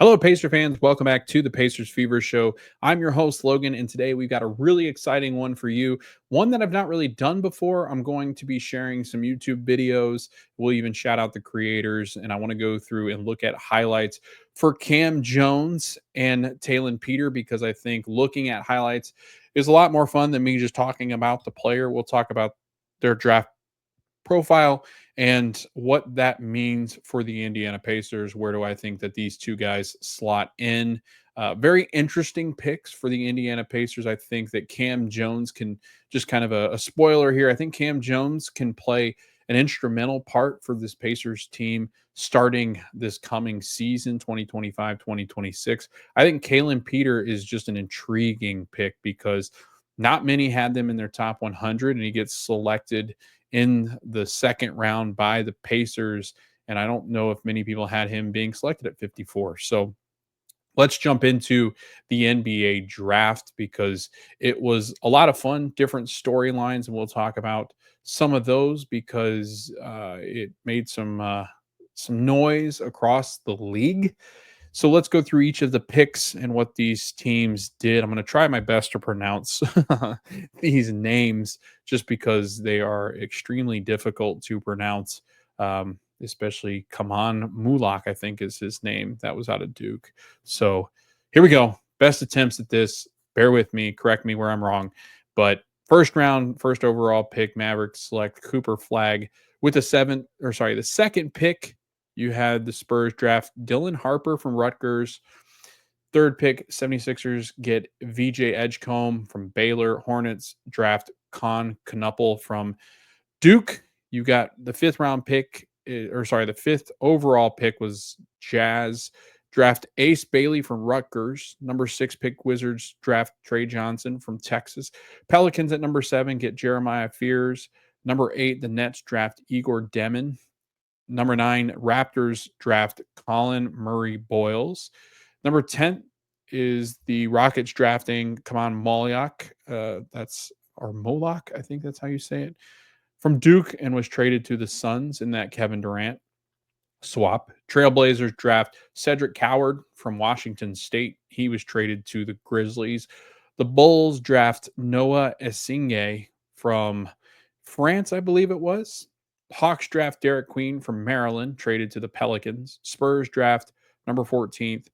Hello, Pacer fans. Welcome back to the Pacers Fever Show. I'm your host, Logan, and today we've got a really exciting one for you. One that I've not really done before. I'm going to be sharing some YouTube videos. We'll even shout out the creators, and I want to go through and look at highlights for Cam Jones and Taelon Peter because I think looking at highlights is a lot more fun than me just talking about the player. We'll talk about their draft profile and what that means for the Indiana Pacers. Where do I think that these two guys slot in? Very interesting picks for the Indiana Pacers. I think that Cam Jones can just kind of a spoiler here. I think Cam Jones can play an instrumental part for this Pacers team starting this coming season, 2025, 2026. I think Taelon Peter is just an intriguing pick because not many had them in their top 100, and he gets selected in the second round by the Pacers. And I don't know if many people had him being selected at 54. So let's jump into the NBA draft because it was a lot of fun, different storylines. And we'll talk about some of those because it made some noise across the league. So let's go through each of the picks and what these teams did. I'm going to try my best to pronounce these names just because they are extremely difficult to pronounce, especially Kaman Mulak, I think is his name. That was out of Duke. So here we go. Best attempts at this. Bear with me. Correct me where I'm wrong. But first round, first overall pick, Mavericks select Cooper Flagg with the second pick. You had the Spurs draft Dylan Harper from Rutgers. Third pick, 76ers get VJ Edgecombe from Baylor. Hornets draft Con Knuppel from Duke. You got the fifth overall pick was Jazz. Draft Ace Bailey from Rutgers. Number 6 pick, Wizards draft Trey Johnson from Texas. Pelicans at number 7 get Jeremiah Fears. Number 8, the Nets draft Igor Demin. Number 9, Raptors draft Colin Murray Boyles. Number 10 is the Rockets drafting Kaman Moliak. Moloch, I think that's how you say it, from Duke, and was traded to the Suns in that Kevin Durant swap. Trailblazers draft Cedric Coward from Washington State. He was traded to the Grizzlies. The Bulls draft Noah Esinge from France, I believe it was. Hawks draft Derek Queen from Maryland, traded to the Pelicans. Spurs draft number 14th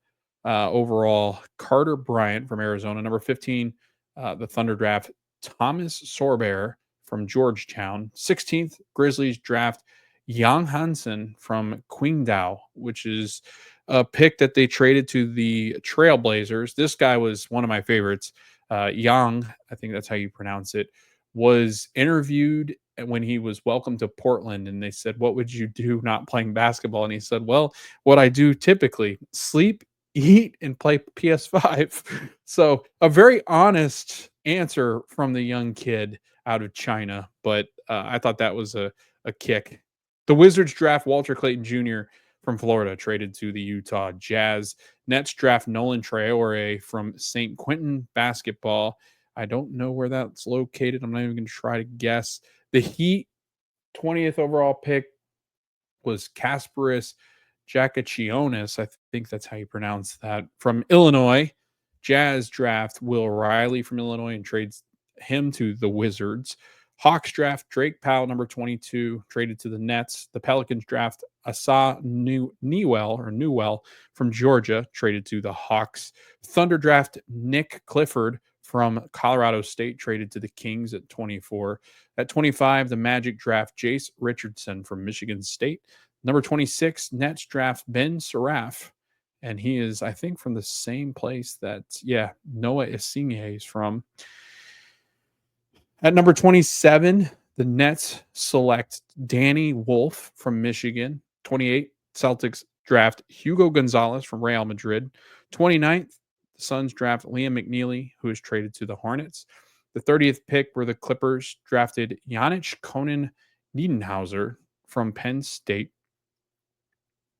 overall Carter Bryant from Arizona. Number 15, the Thunder draft Thomas Sorbear from Georgetown. 16th, Grizzlies draft Yang Hansen from Qingdao, which is a pick that they traded to the Trailblazers. This guy was one of my favorites. Yang, I think that's how you pronounce it, was interviewed when he was welcomed to Portland, and they said, "What would you do not playing basketball?" And he said, "Well, what I do typically: sleep, eat, and play PS5." So a very honest answer from the young kid out of China, but I thought that was a kick. The Wizards draft Walter Clayton Jr. from Florida, traded to the Utah Jazz. Nets draft Nolan Traore from St. Quentin basketball. I don't know where that's located. I'm not even going to try to guess. The Heat 20th overall pick was Kasparis Jakachionis. I think that's how you pronounce that. From Illinois. Jazz draft Will Riley from Illinois and trades him to the Wizards. Hawks draft Drake Powell, number 22, traded to the Nets. The Pelicans draft Asa Newell from Georgia, traded to the Hawks. Thunder draft Nick Clifford from Colorado State, traded to the Kings at 24. At 25, the Magic draft Jace Richardson from Michigan State. Number 26, Nets draft Ben Seraph, and he is, I think, from the same place that, Noah Esinge is from. At number 27, the Nets select Danny Wolf from Michigan. 28, Celtics draft Hugo Gonzalez from Real Madrid. 29th, the Suns draft Liam McNeely, who is traded to the Hornets. The 30th pick were the Clippers drafted Janich Conan Niedenhauser from Penn State.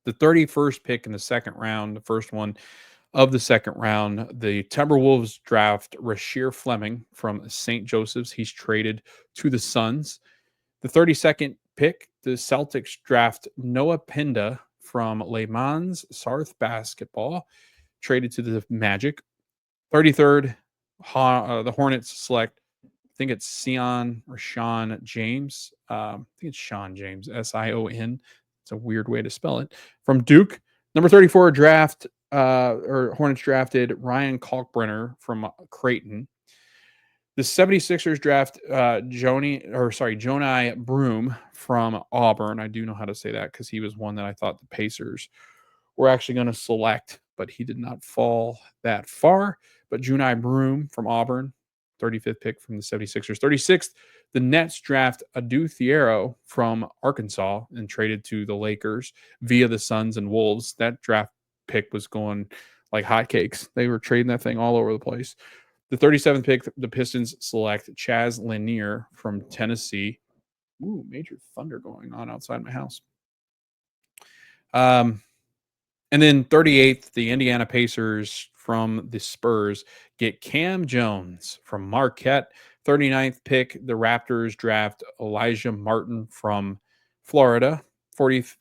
The 31st pick in the second round, the first one of the second round, the Timberwolves draft Rasheer Fleming from St. Joseph's. He's traded to the Suns. The 32nd pick, the Celtics draft Noah Pinda from Le Mans Sarth Basketball, traded to the Magic. 33rd, the Hornets select, I think it's Sion or Sean James. I think it's Sean James, Sion. It's a weird way to spell it. From Duke. Number 34 draft, or Hornets drafted Ryan Kalkbrenner from Creighton. The 76ers draft Joni Broom from Auburn. I do know how to say that because he was one that I thought the Pacers were actually going to select, but he did not fall that far. But Junai Broom from Auburn, 35th pick from the 76ers. 36th, the Nets draft Adu Thiero from Arkansas and traded to the Lakers via the Suns and Wolves. That draft pick was going like hotcakes. They were trading that thing all over the place. The 37th pick, the Pistons select Chaz Lanier from Tennessee. Ooh, major thunder going on outside my house. And then 38th, the Indiana Pacers from the Spurs get Cam Jones from Marquette. 39th pick, the Raptors draft Elijah Martin from Florida. 40th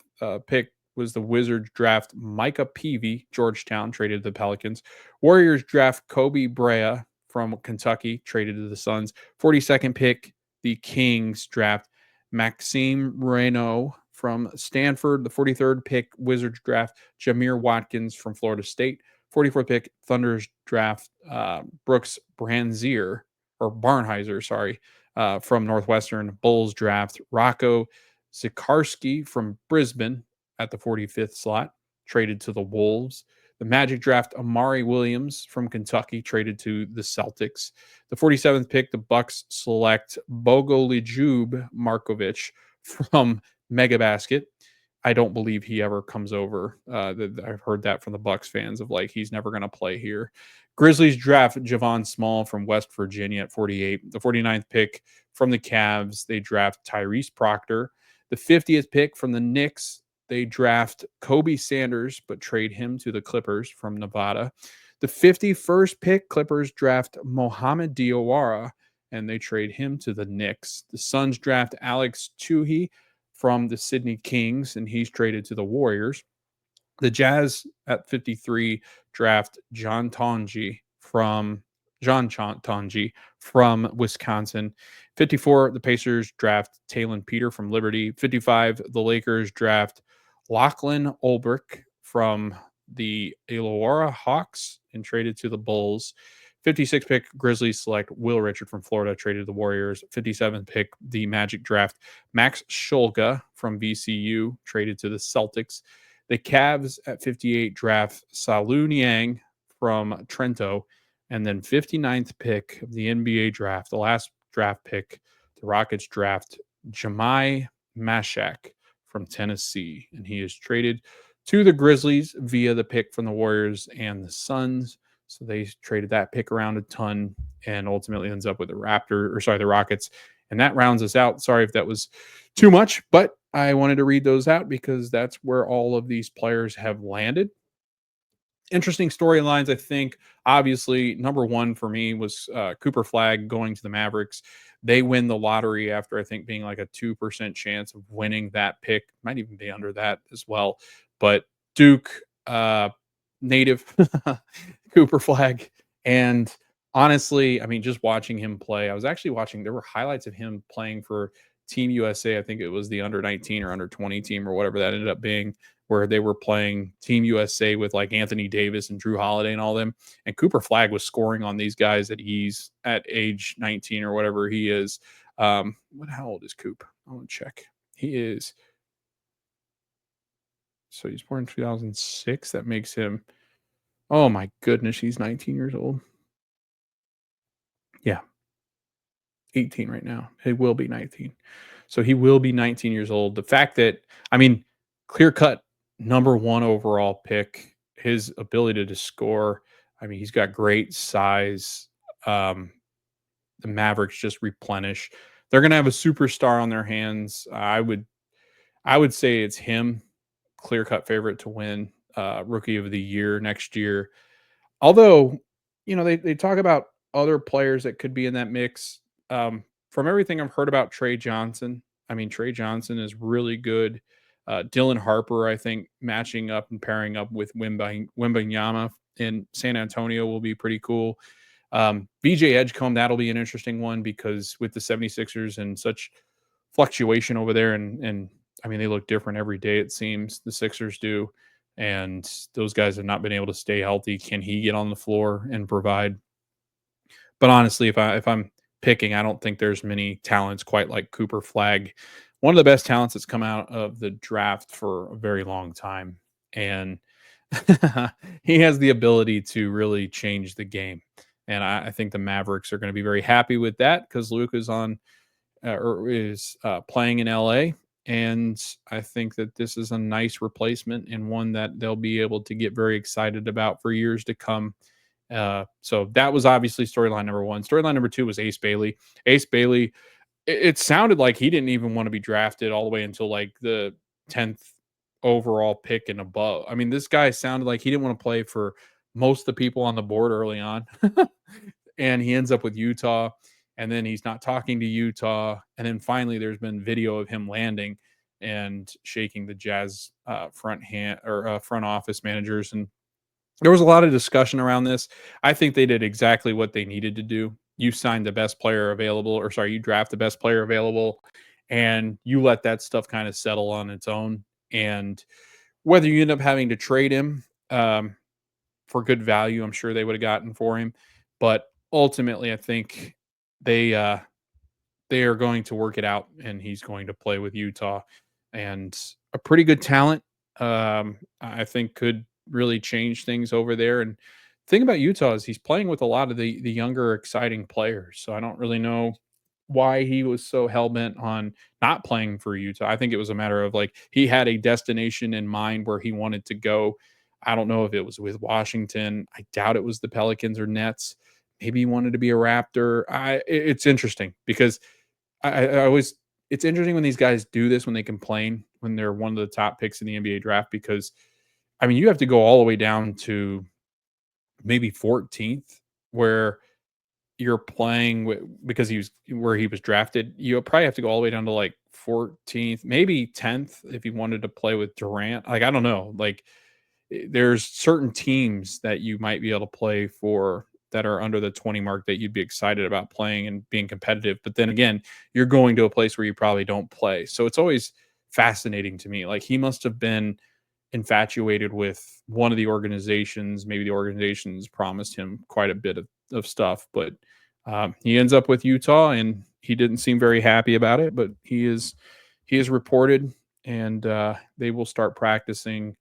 pick was the Wizards draft Micah Peavy, Georgetown, traded to the Pelicans. Warriors draft Kobe Brea from Kentucky, traded to the Suns. 42nd pick, the Kings draft Maxime Reno from Stanford. The 43rd pick, Wizards draft Jameer Watkins from Florida State. 44th pick, Thunder's draft Brooks Barnhizer, from Northwestern. Bulls draft Rocco Zikarsky from Brisbane at the 45th slot, traded to the Wolves. The Magic draft Amari Williams from Kentucky, traded to the Celtics. The 47th pick, the Bucks select Bogolijub Markovic from Megabasket. I don't believe he ever comes over. I've heard that from the Bucks fans of like he's never going to play here. Grizzlies draft Javon Small from West Virginia at 48. The 49th pick from the Cavs, they draft Tyrese Proctor. The 50th pick from the Knicks, they draft Kobe Sanders, but trade him to the Clippers from Nevada. The 51st pick, Clippers draft Mohamed Diawara, and they trade him to the Knicks. The Suns draft Alex Tuhi from the Sydney Kings, and he's traded to the Warriors. The Jazz at 53 draft John Tonji from Wisconsin. 54, the Pacers draft Taelon Peter from Liberty. 55, the Lakers draft Lachlan Olbrich from the Illawarra Hawks and traded to the Bulls. 56 pick, Grizzlies select Will Richard from Florida, traded to the Warriors. 57 pick, the Magic draft Max Shulga from VCU, traded to the Celtics. The Cavs at 58 draft Salu Niang from Trento. And then 59th pick of the NBA draft, the last draft pick, the Rockets draft Jamai Mashak from Tennessee. And he is traded to the Grizzlies via the pick from the Warriors and the Suns. So they traded that pick around a ton and ultimately ends up with the Rockets. And that rounds us out. Sorry if that was too much, but I wanted to read those out because that's where all of these players have landed. Interesting storylines, I think. Obviously, number one for me was Cooper Flagg going to the Mavericks. They win the lottery after, I think, being like a 2% chance of winning that pick. Might even be under that as well. But Duke, native Cooper Flagg. And honestly, I mean, just watching him play, I was actually watching, there were highlights of him playing for Team USA. I think it was the under 19 or under 20 team or whatever that ended up being, where they were playing Team USA with like Anthony Davis and Drew Holiday and all them. And Cooper Flagg was scoring on these guys at age 19 or whatever he is. How old is Coop? I want to check. He's born in 2006. That makes him, oh my goodness, he's 19 years old. Yeah. 18 right now. He will be 19. So he will be 19 years old. The fact that, I mean, clear cut number one overall pick, his ability to score. I mean, he's got great size. The Mavericks just replenish. They're going to have a superstar on their hands. I would say it's him, clear cut favorite to win Rookie of the Year next year. Although, they talk about other players that could be in that mix. From everything I've heard about Trey Johnson, I mean, Trey Johnson is really good. Dylan Harper, I think, matching up and pairing up with Wembanyama in San Antonio will be pretty cool. BJ Edgecombe, that'll be an interesting one because with the 76ers and such fluctuation over there, and I mean, they look different every day, it seems, the Sixers do. And those guys have not been able to stay healthy. Can he get on the floor and provide? But honestly, if I'm picking, I don't think there's many talents quite like Cooper Flag, one of the best talents that's come out of the draft for a very long time, and he has the ability to really change the game. And I think the Mavericks are going to be very happy with that because Luke is on or is playing in LA. And I think that this is a nice replacement and one that they'll be able to get very excited about for years to come. So that was obviously storyline number one. Storyline number two was Ace Bailey. Ace Bailey, it sounded like he didn't even want to be drafted all the way until like the 10th overall pick and above. I mean, this guy sounded like he didn't want to play for most of the people on the board early on. And he ends up with Utah, and then he's not talking to Utah. And then finally, there's been video of him landing and shaking the Jazz front office managers, and there was a lot of discussion around this. I think they did exactly what they needed to do. You signed the best player available, or sorry, you draft the best player available, and you let that stuff kind of settle on its own. And whether you end up having to trade him for good value, I'm sure they would have gotten for him. But ultimately, I think they they are going to work it out, and he's going to play with Utah, and a pretty good talent. I think could really change things over there. And the thing about Utah is he's playing with a lot of the younger, exciting players. So I don't really know why he was so hell bent on not playing for Utah. I think it was a matter of like he had a destination in mind where he wanted to go. I don't know if it was with Washington. I doubt it was the Pelicans or Nets. Maybe he wanted to be a Raptor. It's interesting because I always it's interesting when these guys do this when they complain when they're one of the top picks in the NBA draft because I mean you have to go all the way down to maybe 14th where you're playing with because he was where he was drafted. You probably have to go all the way down to like 14th, maybe 10th if you wanted to play with Durant. Like I don't know, like there's certain teams that you might be able to play for that are under the 20 mark that you'd be excited about playing and being competitive. But then again, you're going to a place where you probably don't play. So it's always fascinating to me. Like he must have been infatuated with one of the organizations. Maybe the organizations promised him quite a bit of stuff, but he ends up with Utah and he didn't seem very happy about it, but he is reported and they will start practicing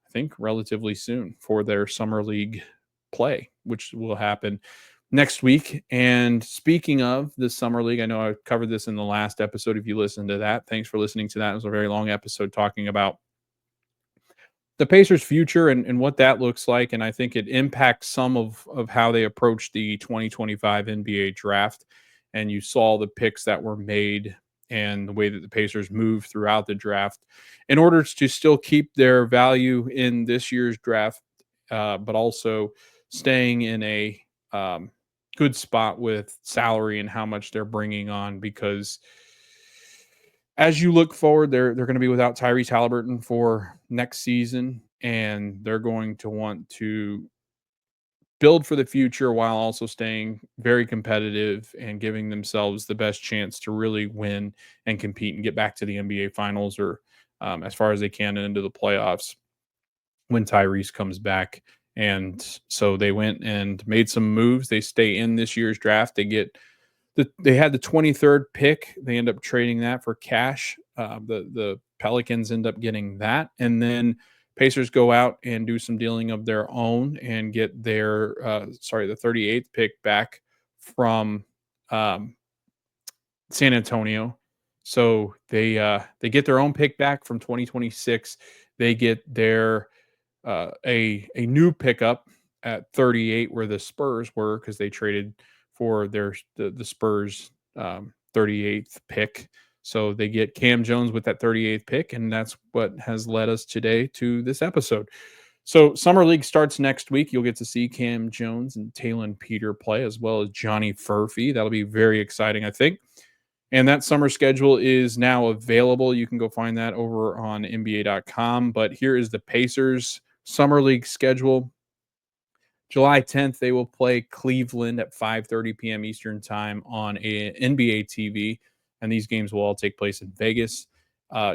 I think relatively soon for their summer league play, which will happen next week. And speaking of the summer league, I know I covered this in the last episode. If you listened to that, thanks for listening to that. It was a very long episode talking about the Pacers' future and what that looks like. And I think it impacts some of how they approach the 2025 NBA draft. And you saw the picks that were made and the way that the Pacers moved throughout the draft in order to still keep their value in this year's draft, but also staying in a good spot with salary and how much they're bringing on because as you look forward, they're going to be without Tyrese Halliburton for next season, and they're going to want to build for the future while also staying very competitive and giving themselves the best chance to really win and compete and get back to the NBA Finals or as far as they can into the playoffs when Tyrese comes back. And so they went and made some moves. They stay in this year's draft. They had the 23rd pick. They end up trading that for cash. The Pelicans end up getting that, and then Pacers go out and do some dealing of their own and get their the 38th pick back from um, San Antonio. So they get their own pick back from 2026. They get their a new pickup at 38 where the Spurs were because they traded for the Spurs 38th pick. So they get Cam Jones with that 38th pick, and that's what has led us today to this episode. So Summer League starts next week. You'll get to see Cam Jones and Taelon Peter play, as well as Johnny Furphy. That'll be very exciting, I think. And that summer schedule is now available. You can go find that over on NBA.com. But here is the Pacers Summer League schedule. July 10th, they will play Cleveland at 5:30 p.m. Eastern Time on NBA TV, and these games will all take place in Vegas.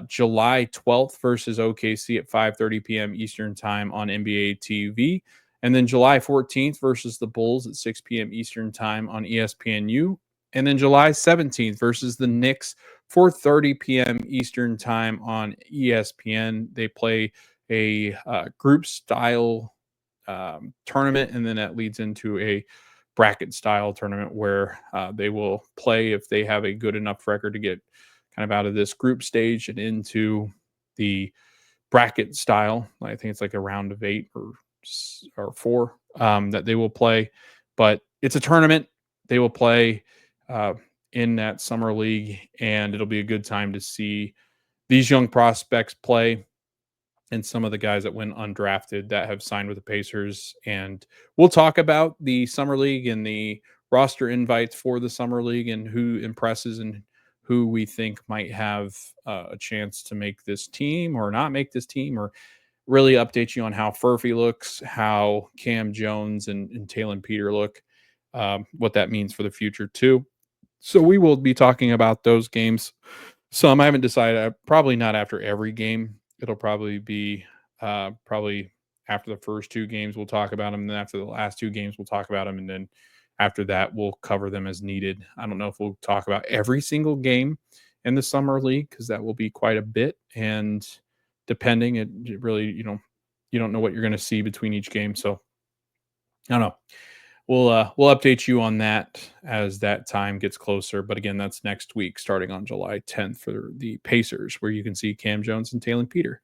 July 12th versus OKC at 5:30 p.m. Eastern Time on NBA TV, and then July 14th versus the Bulls at 6 p.m. Eastern Time on ESPNU, and then July 17th versus the Knicks 4:30 p.m. Eastern Time on ESPN. They play a group style tournament, and then that leads into a bracket style tournament where they will play if they have a good enough record to get kind of out of this group stage and into the bracket style. I think it's like a round of 8 or 4 that they will play, but it's a tournament. They will play uh, in that summer league, and it'll be a good time to see these young prospects play and some of the guys that went undrafted that have signed with the Pacers. And we'll talk about the summer league and the roster invites for the summer league and who impresses and who we think might have a chance to make this team or not make this team, or really update you on how Furphy looks, how Cam Jones and Taylon Peter look, what that means for the future too. So we will be talking about those games some. I haven't decided. Probably not after every game. It'll probably be probably after the first 2 games we'll talk about them, and then after the last 2 games we'll talk about them, and then after that we'll cover them as needed. I don't know if we'll talk about every single game in the summer league because that will be quite a bit, and depending, it really you don't know what you're going to see between each game, so I don't know. We'll update you on that as that time gets closer. But again, that's next week, starting on July 10th for the Pacers, where you can see Cam Jones and Taylon Peter.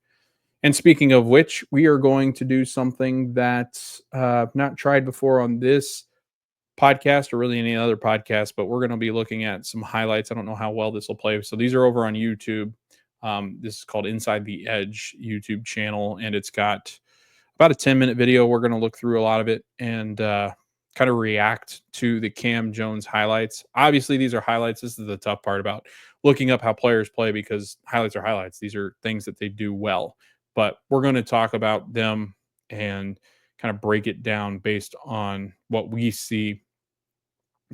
And speaking of which, we are going to do something that's not tried before on this podcast or really any other podcast, but we're going to be looking at some highlights. I don't know how well this will play. So these are over on YouTube. This is called Inside the Edge YouTube channel, and it's got about a 10-minute video. We're going to look through a lot of it and kind of react to the Cam Jones highlights. Obviously, these are highlights. This is the tough part about looking up how players play, because highlights are highlights. These are things that they do well. But we're going to talk about them and kind of break it down based on what we see.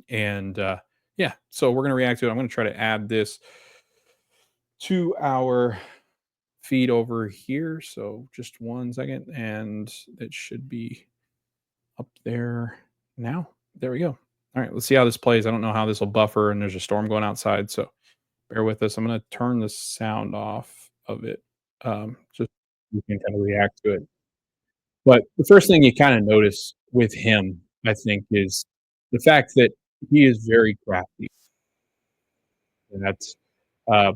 And yeah, so we're going to react to it. I'm going to try to add this to our feed over here. So just 1 second, and it should be up there now. There we go. All right, let's see how this plays. I don't know how this will buffer, and there's a storm going outside, so bear with us. I'm going to turn the sound off of it, just so you can kind of react to it. But the first thing you kind of notice with him, I think, is the fact that he is very crafty. And that's uh,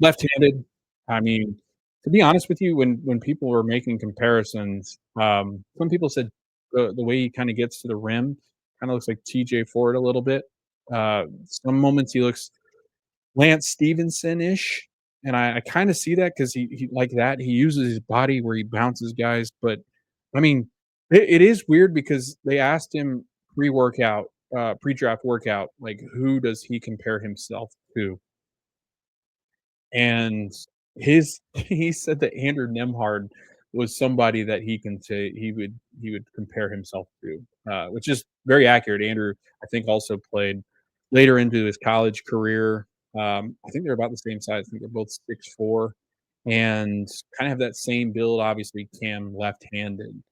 left-handed. I mean, to be honest with you, when people were making comparisons, some people said the way he kinda gets to the rim kinda looks like TJ Ford a little bit. Some moments he looks Lance Stevenson-ish, and I kinda see that because he like that, he uses his body where he bounces guys, but, I mean, it is weird because they asked him pre-workout, pre-draft workout, like, who does he compare himself to? And his he said that Andrew Nemhard was somebody that he can say he would compare himself to, which is very accurate. Andrew, I think, also played later into his college career. I think they're about the same size. I think they're both 6'4", and kind of have that same build. Obviously, Cam left-handed,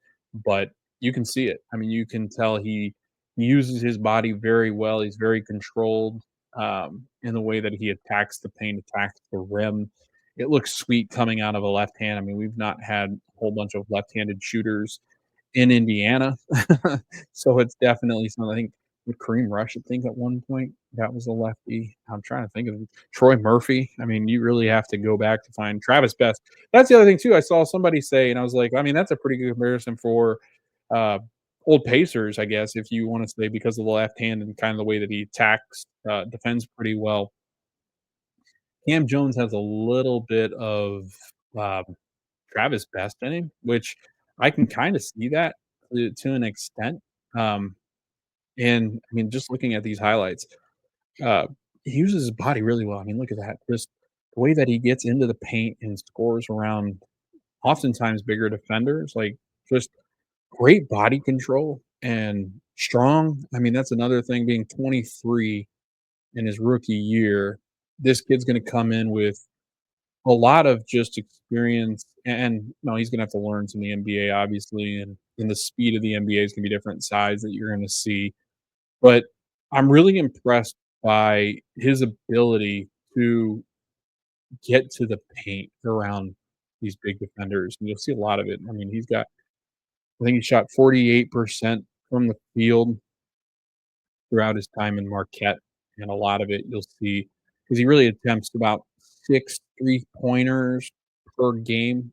but you can see it. I mean, you can tell he uses his body very well. He's very controlled in the way that he attacks the paint, attacks the rim. It looks sweet coming out of a left hand. I mean, we've not had a whole bunch of left-handed shooters in Indiana, so it's definitely something. I think with Kareem Rush, I think at one point that was a lefty. I'm trying to think of Troy Murphy. I mean, you really have to go back to find Travis Best. That's the other thing too. I saw somebody say, and I was like, I mean, that's a pretty good comparison for uh, old Pacers, I guess, if you want to say, because of the left hand and kind of the way that he attacks, defends pretty well. Cam Jones has a little bit of um, Travis Best in him, which I can kind of see that to an extent. And I mean, just looking at these highlights, he uses his body really well. I mean, look at that. Just the way that he gets into the paint and scores around oftentimes bigger defenders, like just great body control and strong. I mean, that's another thing being 23 in his rookie year. This kid's going to come in with a lot of just experience and no, he's going to have to learn some of the NBA obviously and the speed of the NBA is going to be different sides that you're going to see. But I'm really impressed by his ability to get to the paint around these big defenders, and you'll see a lot of it. I mean, I think he shot 48% from the field throughout his time in Marquette, and a lot of it you'll see because he really attempts about 6 three-pointers per game.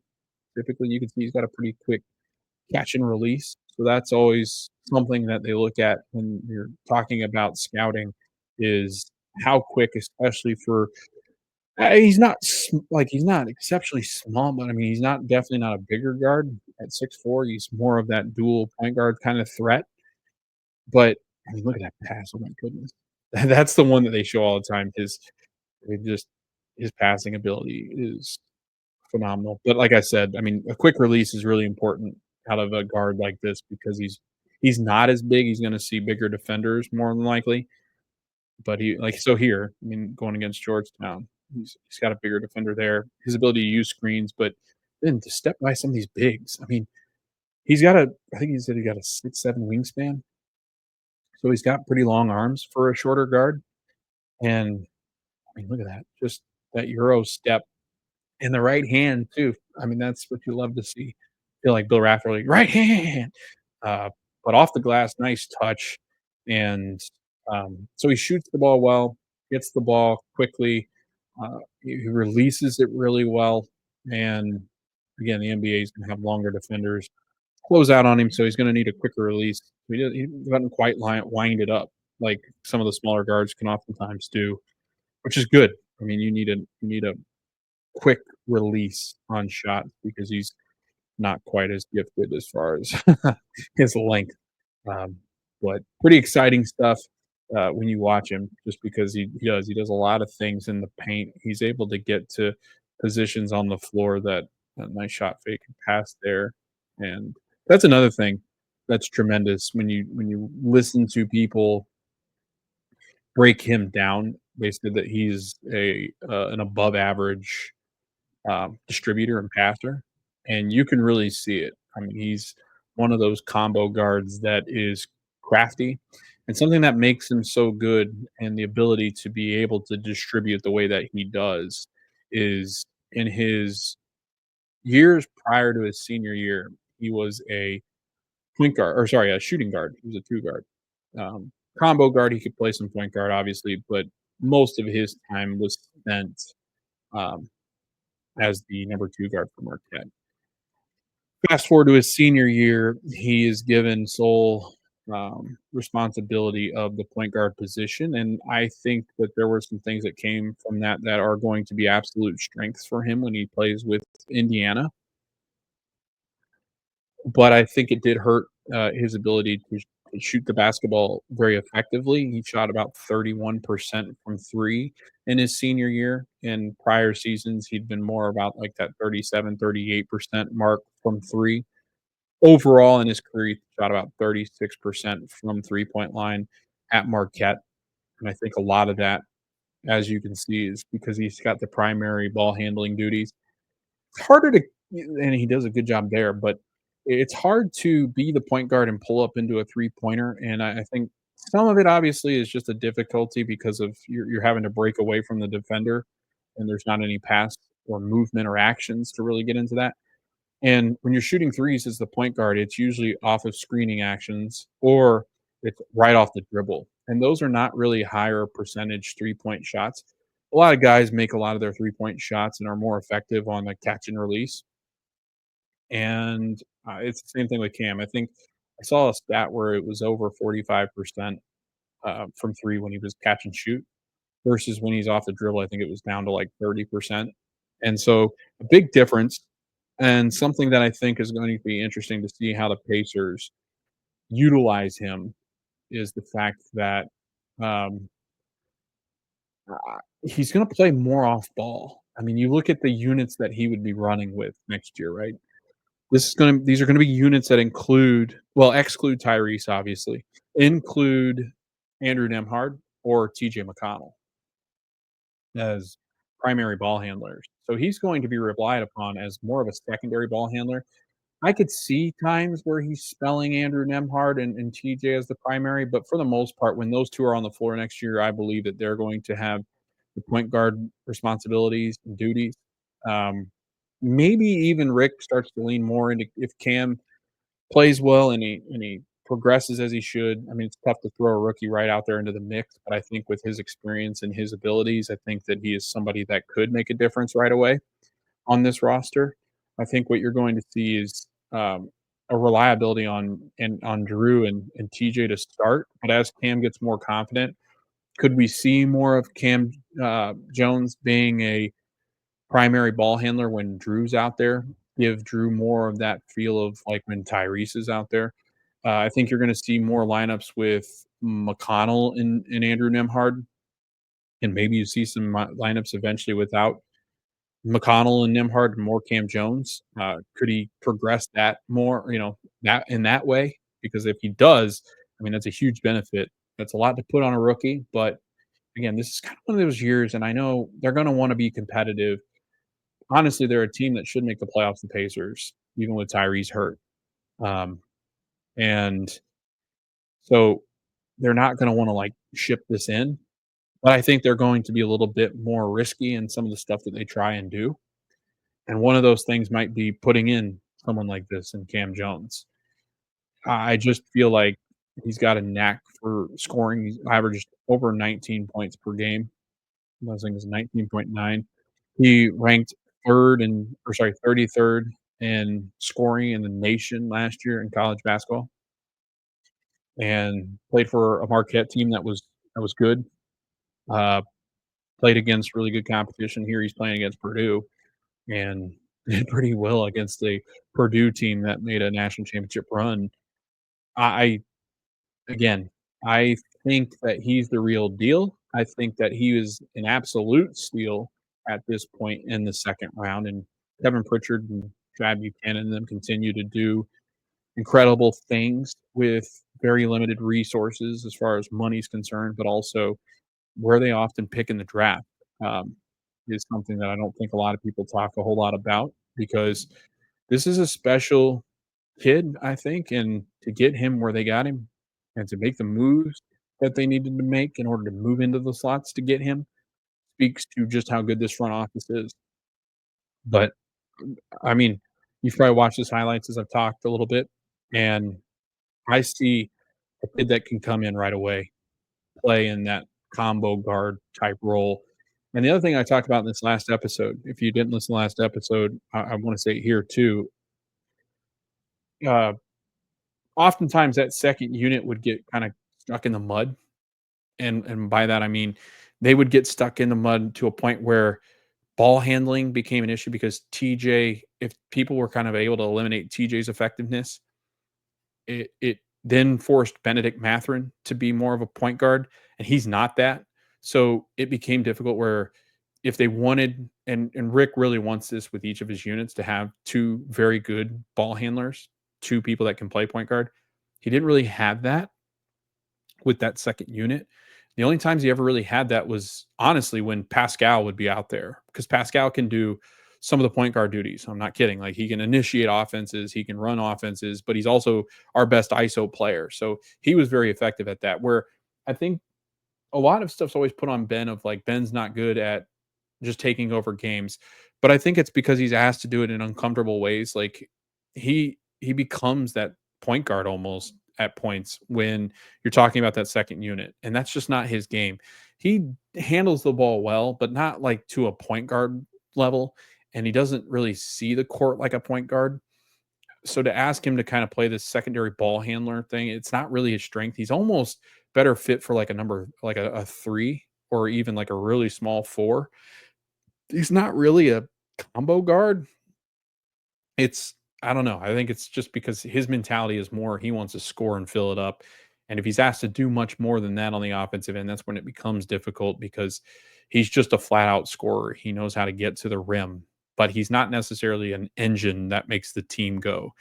Typically, you can see he's got a pretty quick catch and release, so that's always something that they look at when you're talking about scouting is how quick, especially for he's not he's not exceptionally small, but I mean, he's not definitely not a bigger guard at 6'4". He's more of that dual point guard kind of threat. But I mean, look at that pass! Oh my goodness, that's the one that they show all the time because just his passing ability is phenomenal. But like I said, I mean, a quick release is really important out of a guard like this because he's not as big. He's going to see bigger defenders more than likely. But he like so here, I mean, going against Georgetown, he's got a bigger defender there. His ability to use screens, but then to step by some of these bigs. I mean, he's got a I think he said he got a 6'7" wingspan. So he's got pretty long arms for a shorter guard. And I mean, look at that. Just that Euro step in the right hand too. I mean, that's what you love to see. Feel like Bill Raftery, right hand. Uh, but off the glass, nice touch. And so he shoots the ball well, gets the ball quickly. He releases it really well. And again, the NBA is going to have longer defenders close out on him, so he's going to need a quicker release. He doesn't quite wind it up like some of the smaller guards can oftentimes do, which is good. I mean, you need a quick release on shots because he's not quite as gifted as far as his length. Um, but pretty exciting stuff when you watch him, just because he does a lot of things in the paint. He's able to get to positions on the floor that a nice shot fake and pass there, and that's another thing that's tremendous when you listen to people break him down. They said that he's a an above average distributor and passer, and you can really see it. I mean, he's one of those combo guards that is crafty, and something that makes him so good and the ability to be able to distribute the way that he does is in his years prior to his senior year, he was a point guard, or sorry, a shooting guard. He was a two guard. Combo guard, he could play some point guard, obviously, but most of his time was spent um, as the number two guard for Marquette. Fast forward to his senior year, he is given sole responsibility of the point guard position, and I think that there were some things that came from that that are going to be absolute strengths for him when he plays with Indiana. But I think it did hurt his ability to shoot the basketball very effectively. He shot about 31% from three in his senior year. In prior seasons, he'd been more about like that 37, 38% mark from three. Overall, in his career, he shot about 36% from three-point line at Marquette, and I think a lot of that, as you can see, is because he's got the primary ball handling duties. It's harder to and he does a good job there, but it's hard to be the point guard and pull up into a three-pointer, and I think some of it obviously is just a difficulty because of you're having to break away from the defender, and there's not any pass or movement or actions to really get into that. And when you're shooting threes as the point guard, it's usually off of screening actions or it's right off the dribble. And those are not really higher percentage three-point shots. A lot of guys make a lot of their three-point shots and are more effective on the catch and release. And it's the same thing with Cam. I think I saw a stat where it was over 45% from three when he was catch and shoot versus when he's off the dribble. I think it was down to like 30%. And so a big difference and something that I think is going to be interesting to see how the Pacers utilize him is the fact that um, He's gonna play more off ball. I mean, you look at the units that he would be running with next year, right? These are gonna be units that exclude Tyrese, obviously, include Andrew Nemhard or TJ McConnell as primary ball handlers. So he's going to be relied upon as more of a secondary ball handler. I could see times where he's spelling Andrew Nemhard and TJ as the primary, but for the most part, when those 2 are on the floor next year, I believe that they're going to have the point guard responsibilities and duties. Um, Maybe even Rick starts to lean more into if Cam plays well and he progresses as he should. I mean, it's tough to throw a rookie right out there into the mix, but I think with his experience and his abilities, I think that he is somebody that could make a difference right away on this roster. I think what you're going to see is a reliability on Drew and TJ to start, but as Cam gets more confident, could we see more of Cam Jones being a primary ball handler when Drew's out there? Give Drew more of that feel of like when Tyrese is out there. I think you're going to see more lineups with McConnell and Andrew Nemhard, and maybe you see some lineups eventually without McConnell and Nimhard and more Cam Jones. Could he progress that more, that in that way? Because if he does, I mean, that's a huge benefit. That's a lot to put on a rookie. But again, this is kind of one of those years, and I know they're going to want to be competitive. Honestly, they're a team that should make the playoffs, the Pacers, even with Tyrese hurt. Um, and so they're not going to want to like ship this in. But I think they're going to be a little bit more risky in some of the stuff that they try and do. And one of those things might be putting in someone like this in Cam Jones. I just feel like he's got a knack for scoring. He's averaged over 19 points per game. I think it's 19.9. He ranked 33rd in scoring in the nation last year in college basketball, and played for a Marquette team that was good. Uh, Played against really good competition. Here he's playing against Purdue, and did pretty well against a Purdue team that made a national championship run. I again, I think that he's the real deal. I think that he is an absolute steal at this point in the second round, and Kevin Pritchard and Chad Buchanan and them continue to do incredible things with very limited resources as far as money's concerned, but also where they often pick in the draft um, is something that I don't think a lot of people talk a whole lot about because this is a special kid, I think, and to get him where they got him and to make the moves that they needed to make in order to move into the slots to get him speaks to just how good this front office is. But I mean, you've probably watched his highlights as I've talked a little bit, and I see a kid that can come in right away, play in that combo guard type role. And the other thing I talked about in this last episode, if you didn't listen to the last episode, I want to say it here too. Uh, Oftentimes that second unit would get kind of stuck in the mud, and by that I mean they would get stuck in the mud to a point where ball handling became an issue because TJ, if people were kind of able to eliminate TJ's effectiveness, it then forced Benedict Mathurin to be more of a point guard, and he's not that. So it became difficult where if they wanted, and Rick really wants this with each of his units to have two very good ball handlers, two people that can play point guard. He didn't really have that with that second unit. The only times he ever really had that was honestly when Pascal would be out there because Pascal can do some of the point guard duties. I'm not kidding. Like he can initiate offenses, he can run offenses, but he's also our best ISO player. So he was very effective at that. Where I think a lot of stuff's always put on Ben of like Ben's not good at just taking over games, but I think it's because he's asked to do it in uncomfortable ways. Like he becomes that point guard almost at points when you're talking about that second unit, and that's just not his game. He handles the ball well, but not like to a point guard level, and he doesn't really see the court like a point guard. So to ask him to kind of play this secondary ball handler thing, it's not really his strength. He's almost better fit for like a number like a three or even like a really small four. He's not really a combo guard. It's I don't know. I think it's just because his mentality is more he wants to score and fill it up. And if he's asked to do much more than that on the offensive end, that's when it becomes difficult because he's just a flat out scorer. He knows how to get to the rim, but he's not necessarily an engine that makes the team go.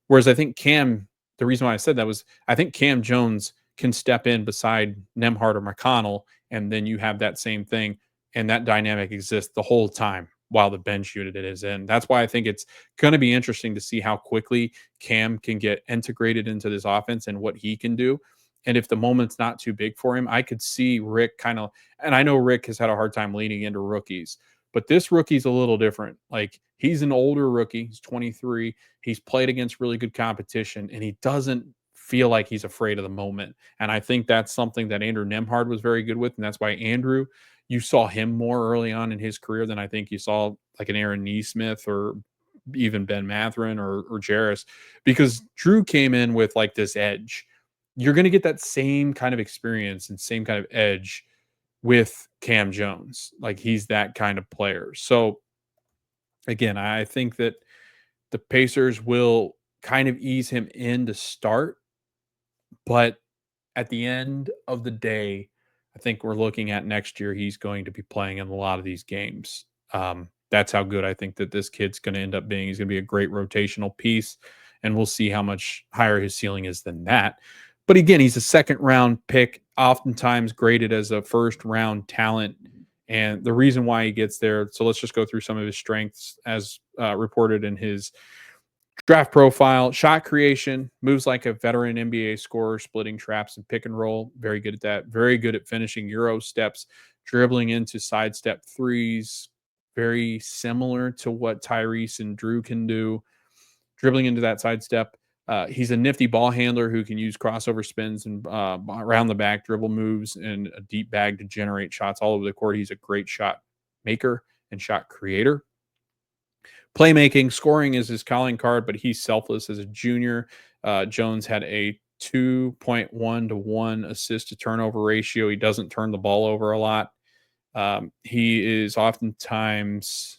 Whereas I think the reason why I said that was I think Cam Jones can step in beside Nemhard or McConnell, and then you have that same thing, and that dynamic exists the whole time while the bench unit is in. That's why I think it's going to be interesting to see how quickly Cam can get integrated into this offense and what he can do. And if the moment's not too big for him, I could see Rick kind of, and I know Rick has had a hard time leaning into rookies, but this rookie's a little different. Like he's an older rookie, he's 23. He's played against really good competition, and he doesn't feel like he's afraid of the moment. And I think that's something that Andrew Nemhard was very good with. And that's why Andrew, you saw him more early on in his career than I think you saw like an Aaron Neesmith or even Ben Matherin or Jarris, because Drew came in with like this edge. You're going to get that same kind of experience and same kind of edge with Cam Jones. Like he's that kind of player. So again, I think that the Pacers will kind of ease him in to start, but at the end of the day, I think we're looking at next year, he's going to be playing in a lot of these games. That's how good I think that this kid's going to end up being. He's going to be a great rotational piece, and we'll see how much higher his ceiling is than that. But again, he's a second round pick, oftentimes graded as a first round talent. And the reason why he gets there, so let's just go through some of his strengths as reported in his draft profile: shot creation, moves like a veteran NBA scorer, splitting traps and pick and roll. Very good at that. Very good at finishing Euro steps, dribbling into sidestep threes. Very similar to what Tyrese and Drew can do, dribbling into that sidestep. He's a nifty ball handler who can use crossover spins and around the back dribble moves and a deep bag to generate shots all over the court. He's a great shot maker and shot creator. Playmaking, scoring is his calling card, but he's selfless as a junior. Jones had a 2.1 to 1 assist to turnover ratio. He doesn't turn the ball over a lot. He is oftentimes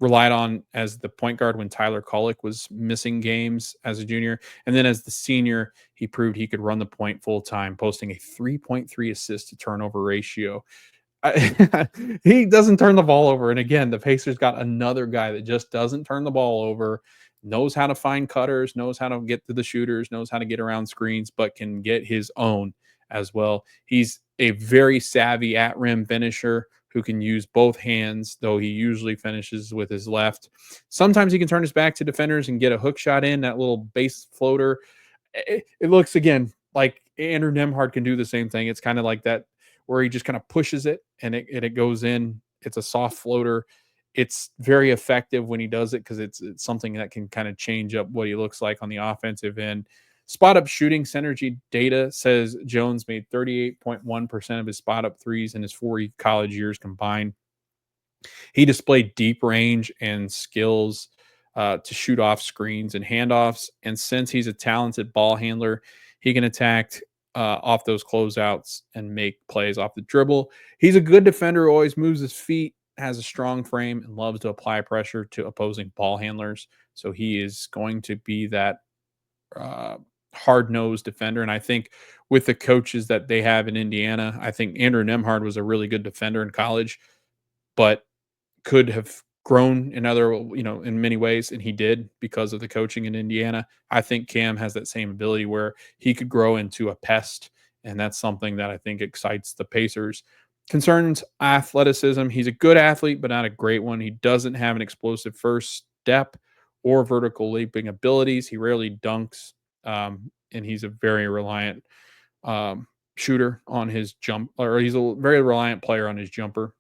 relied on as the point guard when Tyler Kolek was missing games as a junior. And then as the senior, he proved he could run the point full time, posting a 3.3 assist to turnover ratio. He doesn't turn the ball over. And again, the Pacers got another guy that just doesn't turn the ball over, knows how to find cutters, knows how to get to the shooters, knows how to get around screens, but can get his own as well. He's a very savvy at rim finisher who can use both hands, though he usually finishes with his left. Sometimes he can turn his back to defenders and get a hook shot in, that little base floater. It looks, again, like Andrew Nemhard can do the same thing. It's kind of like that where he just kind of pushes it and it goes in. It's a soft floater. It's very effective when he does it because it's something that can kind of change up what he looks like on the offensive end. Spot up shooting synergy data says Jones made 38.1% of his spot up threes in his 4 college years combined. He displayed deep range and skills to shoot off screens and handoffs. And since he's a talented ball handler, he can attack off those closeouts and make plays off the dribble. He's a good defender who always moves his feet, has a strong frame, and loves to apply pressure to opposing ball handlers. So he is going to be that hard-nosed defender. And I think with the coaches that they have in Indiana, I think Andrew Nemhard was a really good defender in college, but could have grown in other, in many ways, and he did because of the coaching in Indiana. I think Cam has that same ability where he could grow into a pest, and that's something that I think excites the Pacers. Concerns athleticism. He's a good athlete, but not a great one. He doesn't have an explosive first step or vertical leaping abilities. He rarely dunks, and he's a very reliant shooter on his jump, or he's a very reliant player on his jumper,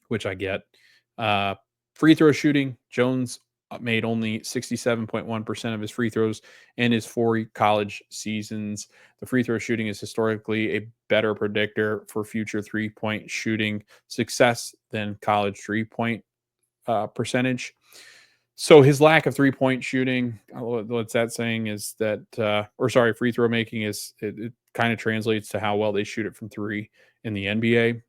which I get. Free throw shooting, Jones made only 67.1% of his free throws in his 4 college seasons. The free throw shooting is historically a better predictor for future 3-point shooting success than college 3-point percentage. So his lack of 3-point shooting, what's that saying is that, free throw making is, it kind of translates to how well they shoot it from 3 in the NBA.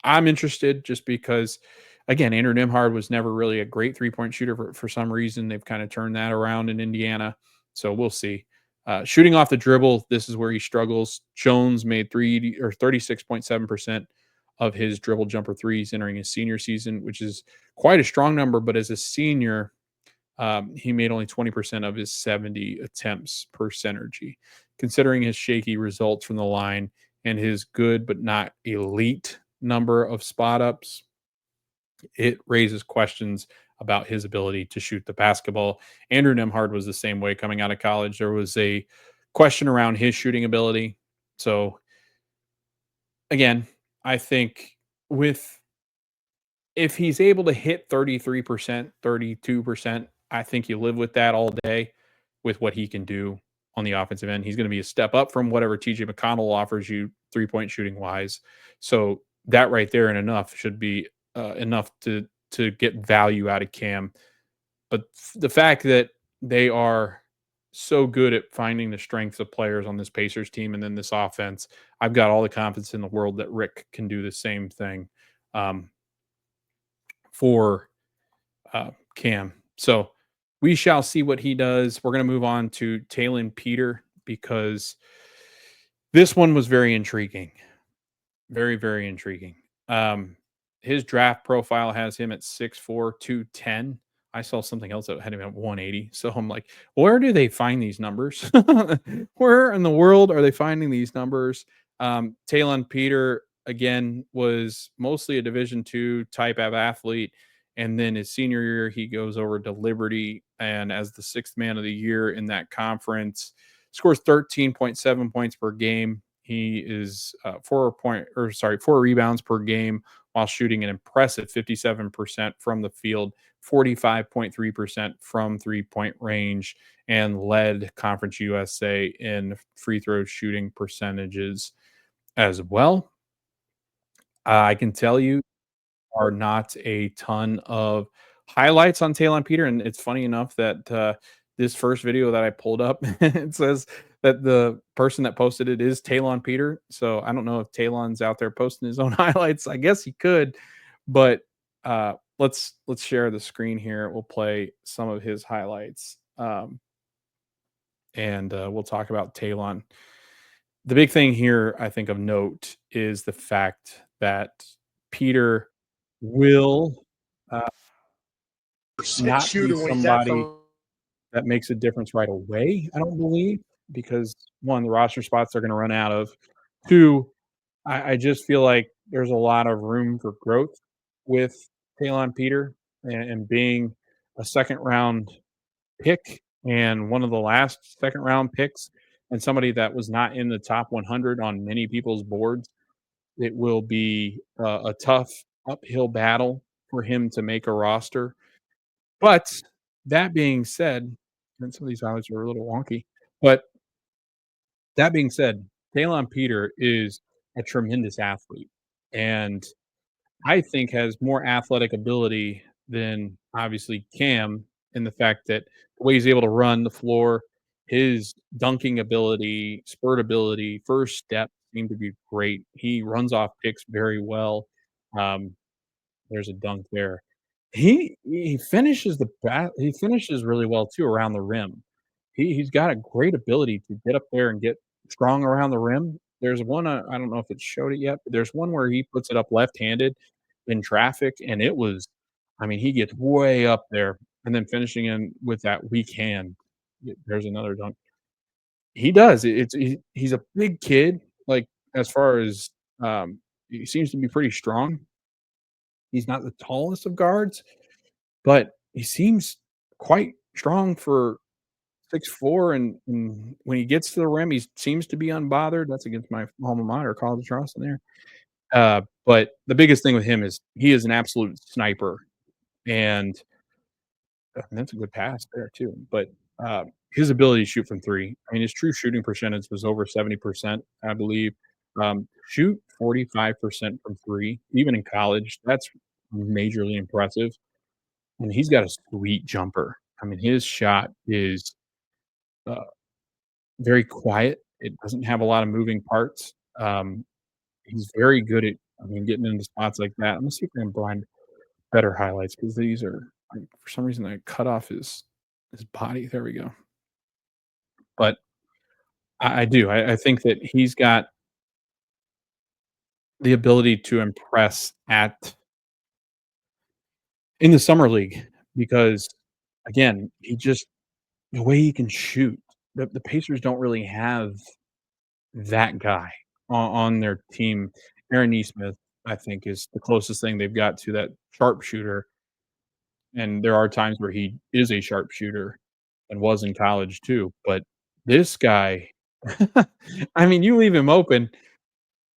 I'm interested just because, again, Andrew Nemhard was never really a great 3-point shooter for some reason. They've kind of turned that around in Indiana. So we'll see. Shooting off the dribble, this is where he struggles. Jones made 36.7% of his dribble jumper threes entering his senior season, which is quite a strong number. But as a senior, he made only 20% of his 70 attempts per synergy. Considering his shaky results from the line and his good but not elite number of spot ups, it raises questions about his ability to shoot the basketball. Andrew Nemhard was the same way coming out of college. There was a question around his shooting ability. So again, I think with if he's able to hit 33%, 32%, I think you live with that all day with what he can do on the offensive end. He's going to be a step up from whatever TJ McConnell offers you 3-point shooting wise. So that right there and enough should be enough to get value out of Cam. But the fact that they are so good at finding the strengths of players on this Pacers team and then this offense, I've got all the confidence in the world that Rick can do the same thing for Cam. So we shall see what he does. We're going to move on to Taelon Peter because this one was very intriguing. Very, very intriguing. His draft profile has him at 6'4", 210. I saw something else that had him at 180. So I'm like, where do they find these numbers? Where in the world are they finding these numbers? Taelon Peter, again, was mostly a Division II type of athlete. And then his senior year, he goes over to Liberty and as the sixth man of the year in that conference, scores 13.7 points per game. He is 4 rebounds per game while shooting an impressive 57% from the field, 45.3% from 3-point range, and led Conference USA in free throw shooting percentages as well. I can tell you are not a ton of highlights on Taelon Peter, and it's funny enough that this first video that I pulled up, it says that the person that posted it is Taelon Peter. So I don't know if Taelon's out there posting his own highlights. I guess he could, but let's share the screen here. We'll play some of his highlights, and we'll talk about Taelon. The big thing here, I think, of note is the fact that Peter will not be shooter when he's at somebody the that makes a difference right away, I don't believe, because 1, the roster spots are gonna run out of. 2, I just feel like there's a lot of room for growth with Taylon Peter and being a second round pick and one of the last second round picks and somebody that was not in the top 100 on many people's boards. It will be a tough uphill battle for him to make a roster. But that being said, and some of these highlights are a little wonky, but that being said, Taylon Peter is a tremendous athlete and I think has more athletic ability than obviously Cam in the fact that the way he's able to run the floor, his dunking ability, spurt ability, first step seem to be great. He runs off picks very well. Um, there's a dunk there. He finishes really well too around the rim. He's got a great ability to get up there and get strong around the rim. There's one, I don't know if it showed it yet, but there's one where he puts it up left-handed in traffic, and it was I mean, he gets way up there and then finishing in with that weak hand. There's another dunk. He does. He's a big kid, like, as far as, he seems to be pretty strong. He's not the tallest of guards, but he seems quite strong for 6'4", and when he gets to the rim, he seems to be unbothered. That's against my alma mater, College of Charleston there. But the biggest thing with him is he is an absolute sniper, and that's a good pass there too. But his ability to shoot from 3, I mean, his true shooting percentage was over 70%, I believe. Shoot 45% from 3, even in college. That's majorly impressive. And he's got a sweet jumper. I mean, his shot is uh, very quiet. It doesn't have a lot of moving parts. He's very good at, I mean, getting into spots like that. Let me see if I can find better highlights because these are, for some reason, I cut off his body. There we go. But I do. I think that he's got the ability to impress at in the summer league because, again, he just the way he can shoot, the Pacers don't really have that guy on their team. Aaron Nesmith, I think, is the closest thing they've got to that sharpshooter, and there are times where he is a sharpshooter and was in college too, but this guy I mean, you leave him open,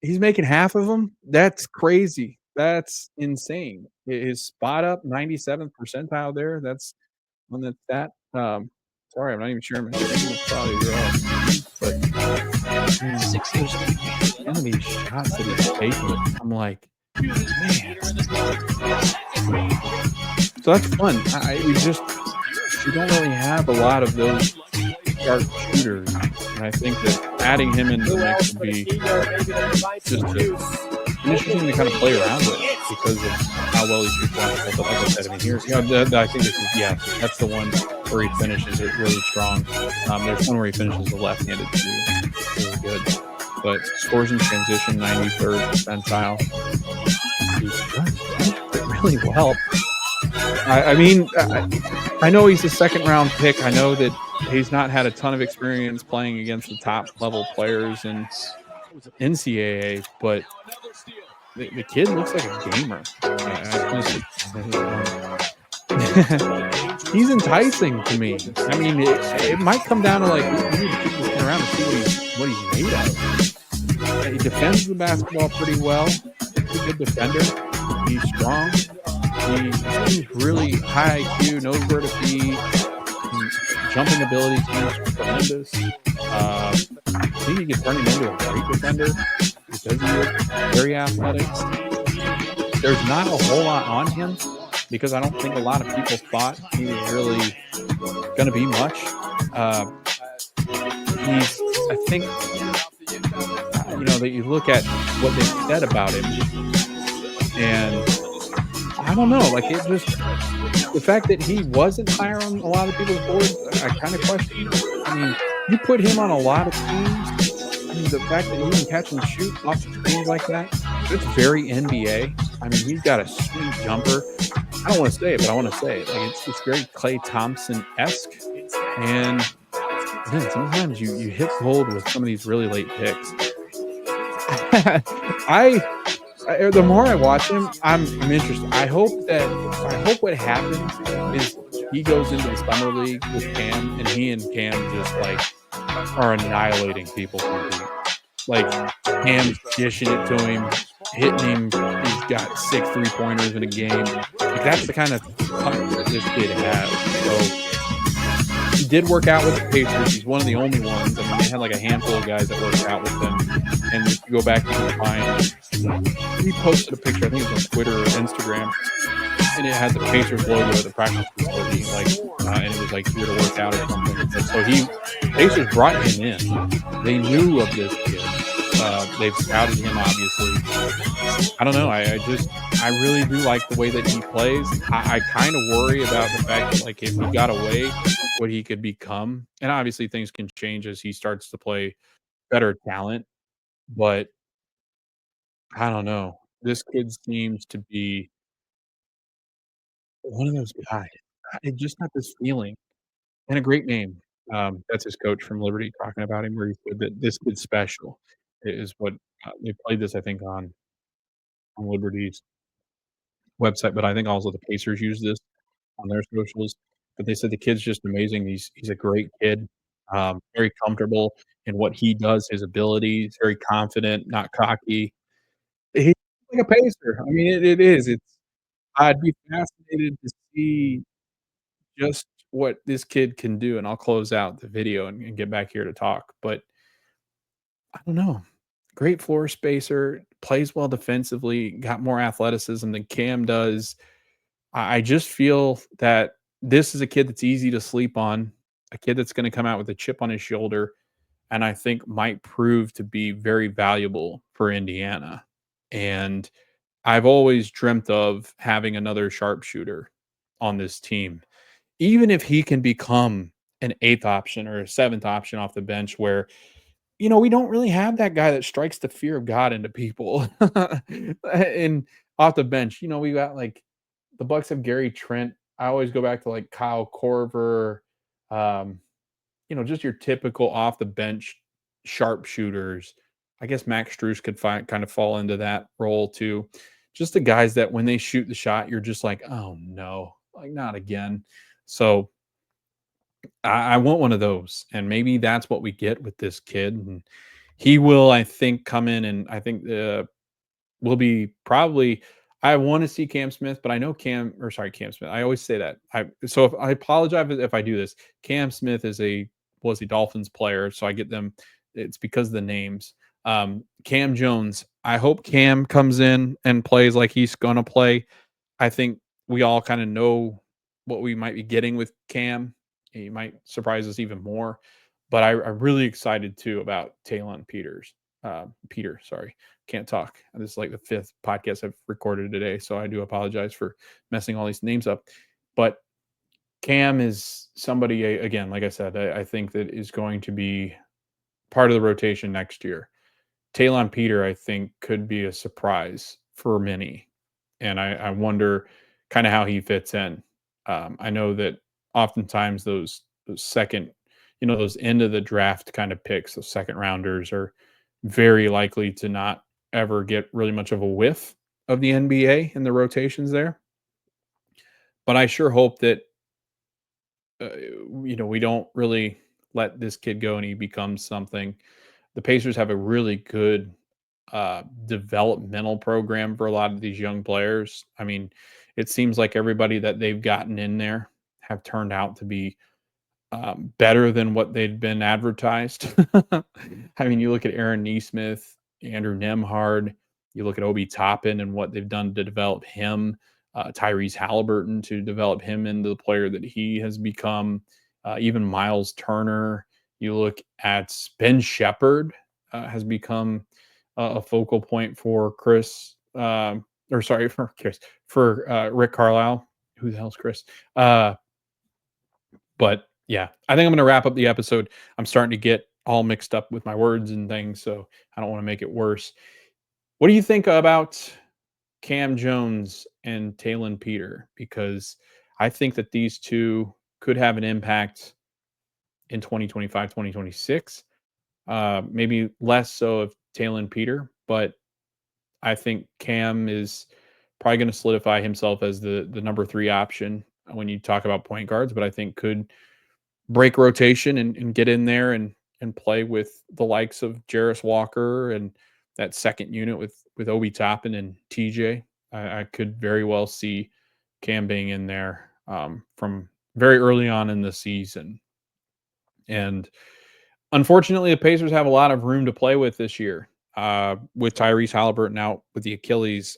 he's making half of them? That's crazy. That's insane. His spot up 97th percentile there, that's on that stat. Sorry, I'm not even sure my screen is probably wrong, but, just some of these shots that he's taking, I'm like, "Man." So that's fun. I we just we don't really have a lot of those sharp shooters, and I think that adding him into the mix would be just an interesting to kind of play around with because of how well he shoots basketball. But like I said, I mean, here, I think this is that's the one where he finishes it really strong. There's one where he finishes the left-handed too, really good. But scores in transition, 93rd percentile. He's good. Really well. I mean, I know he's a second round pick. I know that he's not had a ton of experience playing against the top level players in NCAA, but the kid looks like a gamer. He's enticing to me. I mean, it might come down to like we need to keep this kid around and see what he's made of. He defends the basketball pretty well. He's a good defender. He's strong. He's really high IQ, knows where to be. Jumping ability seems tremendous. I think he could turn him into a great defender because he is very athletic. There's not a whole lot on him because I don't think a lot of people thought he was really going to be much. I think, that you look at what they said about him, and I don't know, like it just the fact that he wasn't higher on a lot of people's boards, I kind of question. I mean, you put him on a lot of teams. I mean, the fact that he can catch and shoot off the screens like that, it's very NBA. I mean, he's got a sweet jumper. I don't want to say it, but I want to say it. Like it's very Klay Thompson-esque. And then sometimes you hit gold with some of these really late picks. The more I watch him, I'm interested. I hope what happens is he goes into the summer league with Cam, and he and Cam just like are annihilating people from deep. Like Cam's dishing it to him, hitting him. He's got 6 3-pointers in a game. Like that's the kind of touch that this kid has. So he did work out with the Pacers. He's one of the only ones. I mean, they had like a handful of guys that worked out with them. And if you go back, you can find he posted a picture. I think it was on Twitter or Instagram, and it had the Pacers logo at the practice facility, and it was like here to work out or something. So Pacers brought him in. They knew of this kid. They've scouted him, obviously. I don't know. I really do like the way that he plays. I kind of worry about the fact that like if he got away, what he could become. And obviously things can change as he starts to play better talent. But I don't know. This kid seems to be one of those guys. I just got this feeling and a great name. That's his coach from Liberty talking about him, where he said that this kid's special is what they played this, I think, on Liberty's website, but I think also the Pacers use this on their socials. But they said the kid's just amazing. He's a great kid, very comfortable in what he does, his abilities, very confident, not cocky. He's like a pacer. I mean, it is. I'd be fascinated to see just what this kid can do, and I'll close out the video and get back here to talk, but I don't know. Great floor spacer, plays well defensively, got more athleticism than Cam does. I just feel that this is a kid that's easy to sleep on, a kid that's gonna come out with a chip on his shoulder, and I think might prove to be very valuable for Indiana, and I've always dreamt of having another sharpshooter on this team. Even if he can become an 8th option or a 7th option off the bench where we don't really have that guy that strikes the fear of God into people. And off the bench, we got like the Bucks have Gary Trent. I always go back to like Kyle Korver, um, just your typical off the bench sharpshooters. I guess Max Strus could kind of fall into that role too. Just the guys that when they shoot the shot, you're just like, oh no, like not again. So I want one of those, and maybe that's what we get with this kid. And he will, I think, come in, and I think will be probably. I want to see Cam Smith, but I know Cam Smith. I always say that. So if I apologize if I do this. Cam Smith was a Dolphins player, so I get them. It's because of the names. Cam Jones. I hope Cam comes in and plays like he's going to play. I think we all kind of know what we might be getting with Cam. He might surprise us even more. But I'm really excited too about Taelon Peters. Peter, sorry, can't talk. This is like the fifth podcast I've recorded today, so I do apologize for messing all these names up. But Cam is somebody, again, like I said, I think that is going to be part of the rotation next year. Taelon Peter, I think, could be a surprise for many. And I wonder kind of how he fits in. I know that oftentimes those second, those end of the draft kind of picks, those second rounders are very likely to not ever get really much of a whiff of the NBA in the rotations there. But I sure hope that we don't really let this kid go and he becomes something. The Pacers have a really good developmental program for a lot of these young players. I mean, it seems like everybody that they've gotten in there have turned out to be better than what they'd been advertised. I mean, you look at Aaron Nesmith, Andrew Nemhard, you look at Obi Toppin and what they've done to develop him, Tyrese Halliburton to develop him into the player that he has become, even Miles Turner. You look at Ben Shepherd has become a focal point for Chris, or sorry, for Chris, for Rick Carlisle. Who the hell's Chris? But yeah, I think I'm going to wrap up the episode. I'm starting to get all mixed up with my words and things, so I don't want to make it worse. What do you think about Cam Jones and Taylon Peter? Because I think that these two could have an impact in 2025, 2026. Maybe less so of Taylon Peter, but I think Cam is probably going to solidify himself as the number 3 option when you talk about point guards, but I think could break rotation and get in there and play with the likes of Jarris Walker and that second unit with Obi Toppin and TJ. I could very well see Cam being in there from very early on in the season. And unfortunately, the Pacers have a lot of room to play with this year. With Tyrese Halliburton out with the Achilles,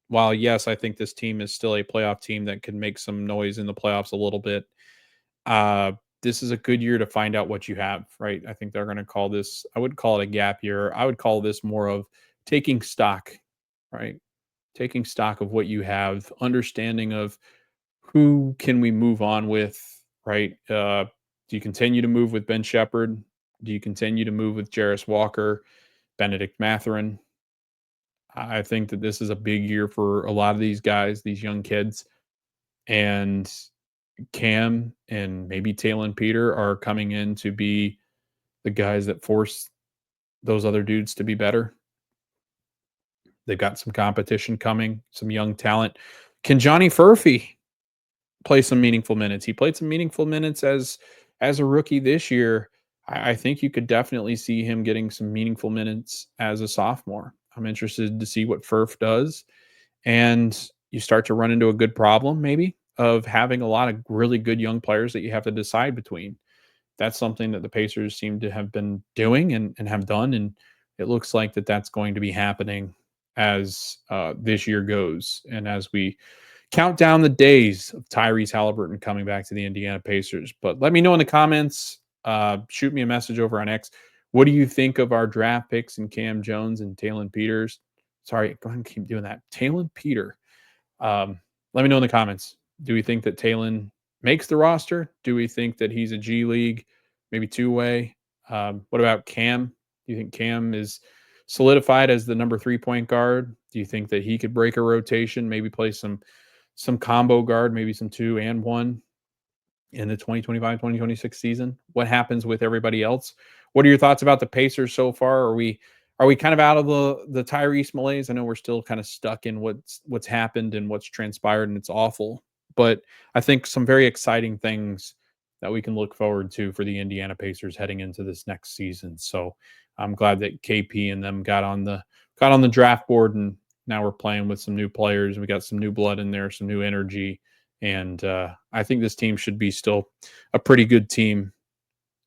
while yes, I think this team is still a playoff team that can make some noise in the playoffs a little bit. Uh, this is a good year to find out what you have, right? I think they're going to call this, I wouldn't call it a gap year. I would call this more of taking stock, right? Taking stock of what you have, understanding of who can we move on with, right? Do you continue to move with Ben Shepherd? Do you continue to move with Jarris Walker, Benedict Mathurin? I think that this is a big year for a lot of these guys, these young kids. And Cam and maybe Taylon Peter are coming in to be the guys that force those other dudes to be better. They've got some competition coming, some young talent. Can Johnny Furphy play some meaningful minutes? He played some meaningful minutes as a rookie this year. I think you could definitely see him getting some meaningful minutes as a sophomore. I'm interested to see what Furf does. And you start to run into a good problem, maybe, of having a lot of really good young players that you have to decide between. That's something that the Pacers seem to have been doing and have done. And it looks like that's going to be happening as this year goes. And as we count down the days of Tyrese Halliburton coming back to the Indiana Pacers. But let me know in the comments. Shoot me a message over on X. What do you think of our draft picks and Cam Jones and Taylon Peters? Sorry, go ahead and keep doing that. Taylon Peter. Let me know in the comments. Do we think that Taylon makes the roster? Do we think that he's a G League, maybe two-way? What about Cam? Do you think Cam is solidified as the number 3 point guard? Do you think that he could break a rotation, maybe play some combo guard, maybe some 2 and 1 in the 2025-2026 season? What happens with everybody else? What are your thoughts about the Pacers so far? Are we kind of out of the Tyrese malaise? I know we're still kind of stuck in what's happened and what's transpired, and it's awful. But I think some very exciting things that we can look forward to for the Indiana Pacers heading into this next season. So I'm glad that KP and them got on the draft board, and now we're playing with some new players. We got some new blood in there, some new energy, and I think this team should be still a pretty good team.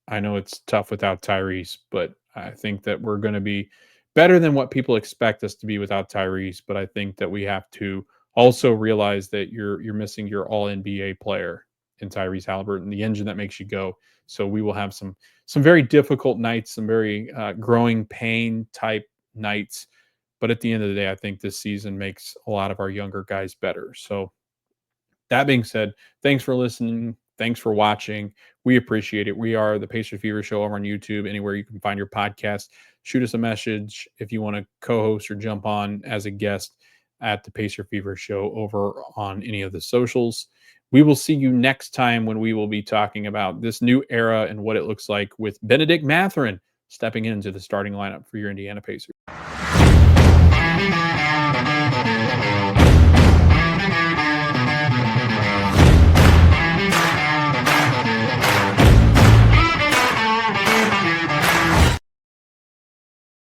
I know it's tough without Tyrese, but I think that we're going to be better than what people expect us to be without Tyrese. But I think that we have to also realize that you're missing your All NBA player in Tyrese Halliburton, the engine that makes you go. So we will have some very difficult nights, some very growing pain type nights. But at the end of the day, I think this season makes a lot of our younger guys better. So that being said, thanks for listening. Thanks for watching. We appreciate it. We are the Pacer Fever Show over on YouTube, anywhere you can find your podcast. Shoot us a message if you want to co-host or jump on as a guest at the Pacer Fever Show over on any of the socials. We will see you next time when we will be talking about this new era and what it looks like with Benedict Mathurin stepping into the starting lineup for your Indiana Pacers.